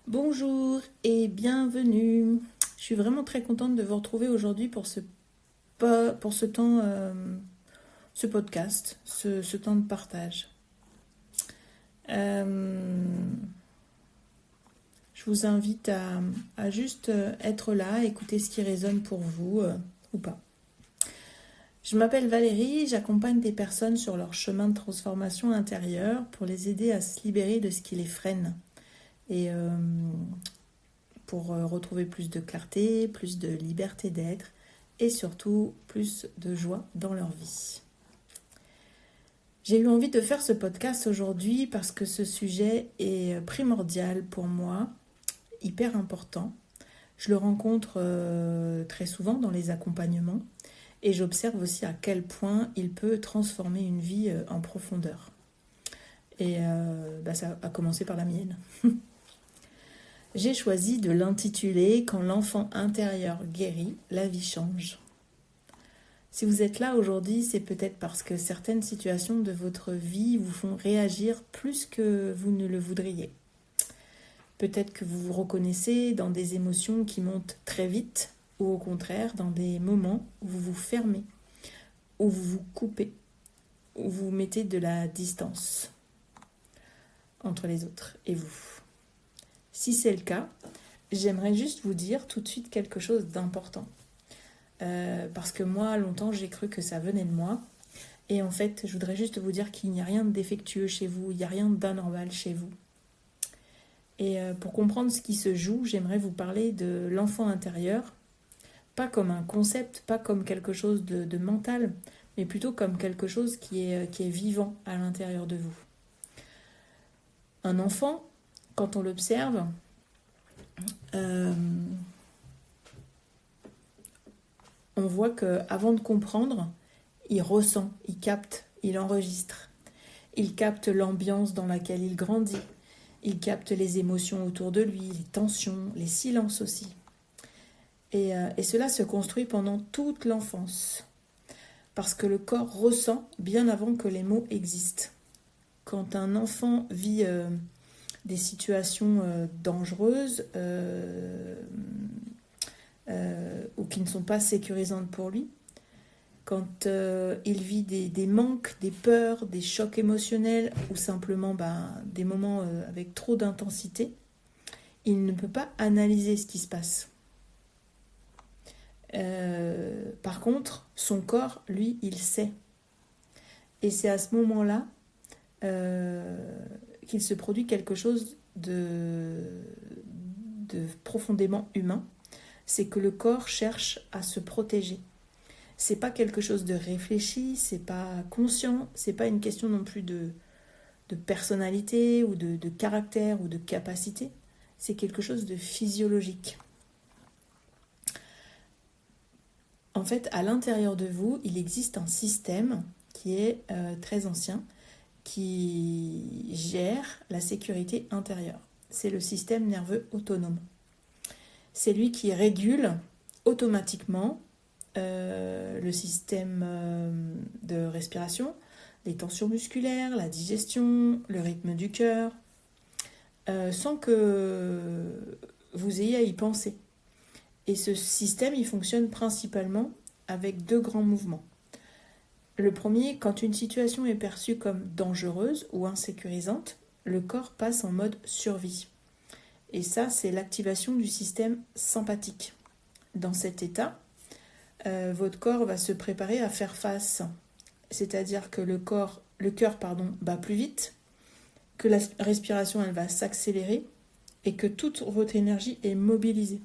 Bonjour et bienvenue. Je suis vraiment très contente de vous retrouver aujourd'hui pour ce temps, ce podcast, ce temps de partage. Euh, je vous invite à juste être là, écouter ce qui résonne pour vous ou pas. Je m'appelle Valérie, j'accompagne des personnes sur leur chemin de transformation intérieure pour les aider à se libérer de ce qui les freine. Et pour retrouver plus de clarté, plus de liberté d'être et surtout plus de joie dans leur vie. J'ai eu envie de faire ce podcast aujourd'hui parce que ce sujet est primordial pour moi, hyper important. Je le rencontre très souvent dans les accompagnements et j'observe aussi à quel point il peut transformer une vie en profondeur. Et ça a commencé par la mienne. J'ai choisi de l'intituler « Quand l'enfant intérieur guérit, la vie change ». Si vous êtes là aujourd'hui, c'est peut-être parce que certaines situations de votre vie vous font réagir plus que vous ne le voudriez. Peut-être que vous vous reconnaissez dans des émotions qui montent très vite ou au contraire dans des moments où vous vous fermez, où vous vous coupez, où vous mettez de la distance entre les autres et vous. Si c'est le cas, j'aimerais juste vous dire tout de suite quelque chose d'important. Parce que moi, longtemps, j'ai cru que ça venait de moi. Et en fait, je voudrais juste vous dire qu'il n'y a rien de défectueux chez vous, il n'y a rien d'anormal chez vous. Et pour comprendre ce qui se joue, j'aimerais vous parler de l'enfant intérieur, pas comme un concept, pas comme quelque chose de mental, mais plutôt comme quelque chose qui est vivant à l'intérieur de vous. Un enfant, quand on l'observe, on voit qu'avant de comprendre, il ressent, il capte, il enregistre. Il capte l'ambiance dans laquelle il grandit. Il capte les émotions autour de lui, les tensions, les silences aussi. Et cela se construit pendant toute l'enfance. Parce que le corps ressent bien avant que les mots existent. Quand un enfant vit des situations dangereuses ou qui ne sont pas sécurisantes pour lui, quand il vit des manques, des peurs, des chocs émotionnels ou simplement des moments avec trop d'intensité, il ne peut pas analyser ce qui se passe. Par contre, son corps, lui, il sait. Et c'est à ce moment-là qu'il se produit quelque chose de profondément humain. C'est que le corps cherche à se protéger. C'est pas quelque chose de réfléchi, c'est pas conscient, c'est pas une question non plus de personnalité ou de caractère ou de capacité. C'est quelque chose de physiologique. En fait, à l'intérieur de vous, il existe un système qui est très ancien, qui gère la sécurité intérieure. C'est le système nerveux autonome. C'est lui qui régule automatiquement le système de respiration, les tensions musculaires, la digestion, le rythme du cœur, sans que vous ayez à y penser. Et ce système, il fonctionne principalement avec deux grands mouvements. Le premier, quand une situation est perçue comme dangereuse ou insécurisante, le corps passe en mode survie. Et ça, c'est l'activation du système sympathique. Dans cet état, votre corps va se préparer à faire face. C'est-à-dire que le cœur bat plus vite, que la respiration elle va s'accélérer et que toute votre énergie est mobilisée.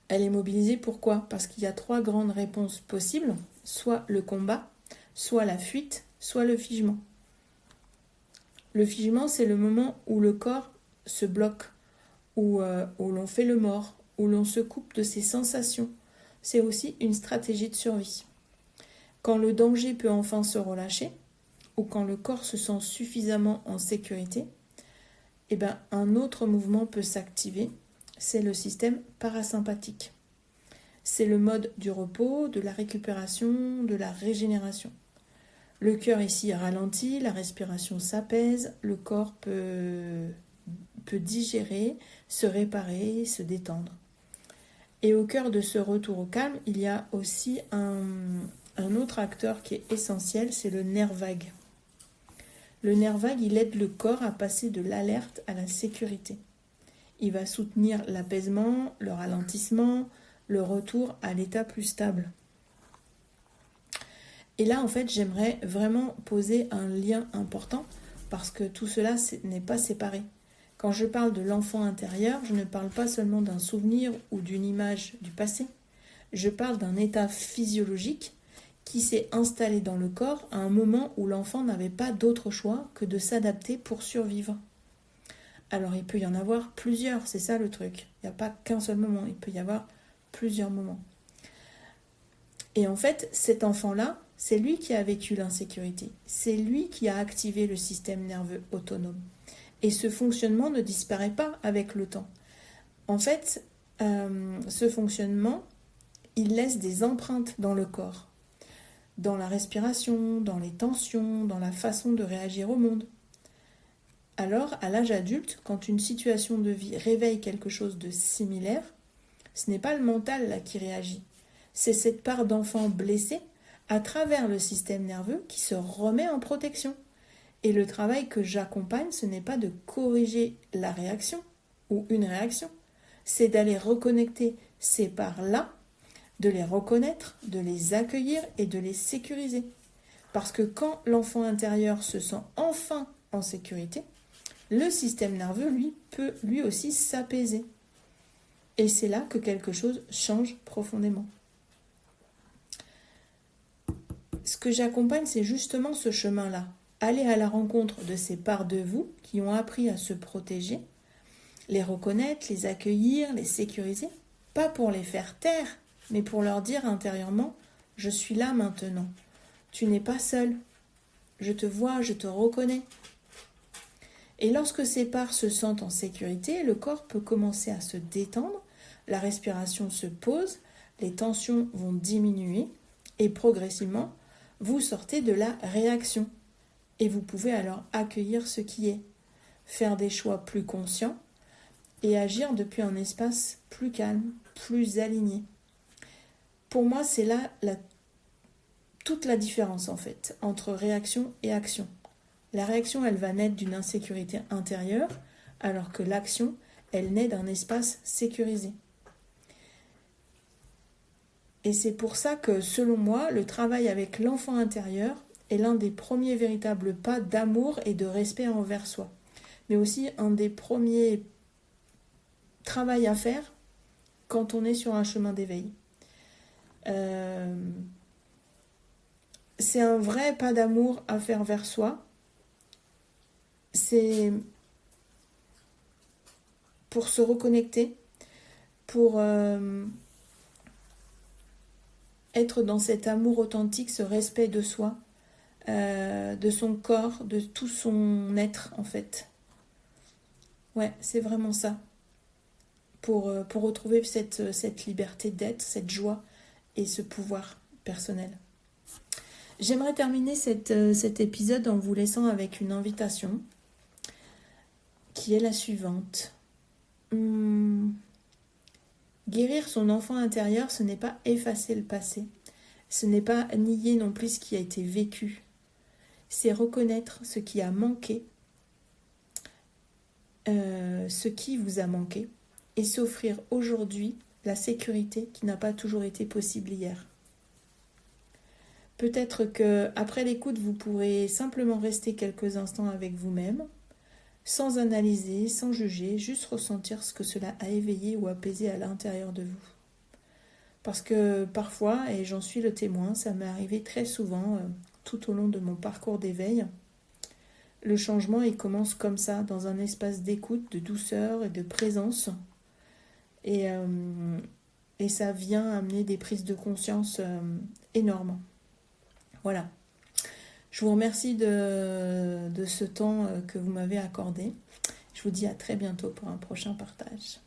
Elle est mobilisée pourquoi ? Parce qu'il y a trois grandes réponses possibles, soit le combat, soit la fuite, soit le figement. Le figement, c'est le moment où le corps se bloque, où l'on fait le mort, où l'on se coupe de ses sensations. C'est aussi une stratégie de survie. Quand le danger peut enfin se relâcher, ou quand le corps se sent suffisamment en sécurité, un autre mouvement peut s'activer, c'est le système parasympathique. C'est le mode du repos, de la récupération, de la régénération. Le cœur ici ralentit, la respiration s'apaise, le corps peut peut digérer, se réparer, se détendre. Et au cœur de ce retour au calme, il y a aussi un autre acteur qui est essentiel, c'est le nerf vague. Le nerf vague, il aide le corps à passer de l'alerte à la sécurité. Il va soutenir l'apaisement, le ralentissement, le retour à l'état plus stable. Et là, en fait, j'aimerais vraiment poser un lien important parce que tout cela n'est pas séparé. Quand je parle de l'enfant intérieur, je ne parle pas seulement d'un souvenir ou d'une image du passé. Je parle d'un état physiologique qui s'est installé dans le corps à un moment où l'enfant n'avait pas d'autre choix que de s'adapter pour survivre. Alors il peut y en avoir plusieurs, c'est ça le truc. Il n'y a pas qu'un seul moment, il peut y avoir plusieurs moments. Et en fait, cet enfant-là, c'est lui qui a vécu l'insécurité. C'est lui qui a activé le système nerveux autonome. Et ce fonctionnement ne disparaît pas avec le temps. En fait, ce fonctionnement, il laisse des empreintes dans le corps, dans la respiration, dans les tensions, dans la façon de réagir au monde. Alors, à l'âge adulte, quand une situation de vie réveille quelque chose de similaire, ce n'est pas le mental là qui réagit. C'est cette part d'enfant blessé à travers le système nerveux qui se remet en protection. Et le travail que j'accompagne, ce n'est pas de corriger la réaction ou une réaction, c'est d'aller reconnecter ces parts-là, de les reconnaître, de les accueillir et de les sécuriser. Parce que quand l'enfant intérieur se sent enfin en sécurité, le système nerveux, lui, peut lui aussi s'apaiser. Et c'est là que quelque chose change profondément. Ce que j'accompagne, c'est justement ce chemin-là. Aller à la rencontre de ces parts de vous qui ont appris à se protéger, les reconnaître, les accueillir, les sécuriser, pas pour les faire taire, mais pour leur dire intérieurement « Je suis là maintenant, tu n'es pas seul, je te vois, je te reconnais ». Et lorsque ces parts se sentent en sécurité, le corps peut commencer à se détendre, la respiration se pose, les tensions vont diminuer et progressivement, vous sortez de la réaction. Et vous pouvez alors accueillir ce qui est, faire des choix plus conscients et agir depuis un espace plus calme, plus aligné. Pour moi, c'est là toute la différence en fait entre réaction et action. La réaction, elle va naître d'une insécurité intérieure, alors que l'action, elle naît d'un espace sécurisé. Et c'est pour ça que, selon moi, le travail avec l'enfant intérieur est l'un des premiers véritables pas d'amour et de respect envers soi, mais aussi un des premiers travaux à faire quand on est sur un chemin d'éveil. C'est un vrai pas d'amour à faire vers soi. C'est pour se reconnecter, pour être dans cet amour authentique, ce respect de soi, de son corps, de tout son être en fait. Ouais, c'est vraiment ça. Pour retrouver cette liberté d'être, cette joie et ce pouvoir personnel. J'aimerais terminer cet épisode en vous laissant avec une invitation qui est la suivante. Guérir son enfant intérieur, ce n'est pas effacer le passé. Ce n'est pas nier non plus ce qui a été vécu. C'est reconnaître ce qui a manqué, ce qui vous a manqué, et s'offrir aujourd'hui la sécurité qui n'a pas toujours été possible hier. Peut-être qu'après l'écoute, vous pourrez simplement rester quelques instants avec vous-même, sans analyser, sans juger, juste ressentir ce que cela a éveillé ou apaisé à l'intérieur de vous. Parce que parfois, et j'en suis le témoin, ça m'est arrivé très souvent tout au long de mon parcours d'éveil, le changement il commence comme ça, dans un espace d'écoute, de douceur et de présence. Et ça vient amener des prises de conscience énormes. Voilà. Je vous remercie de ce temps que vous m'avez accordé. Je vous dis à très bientôt pour un prochain partage.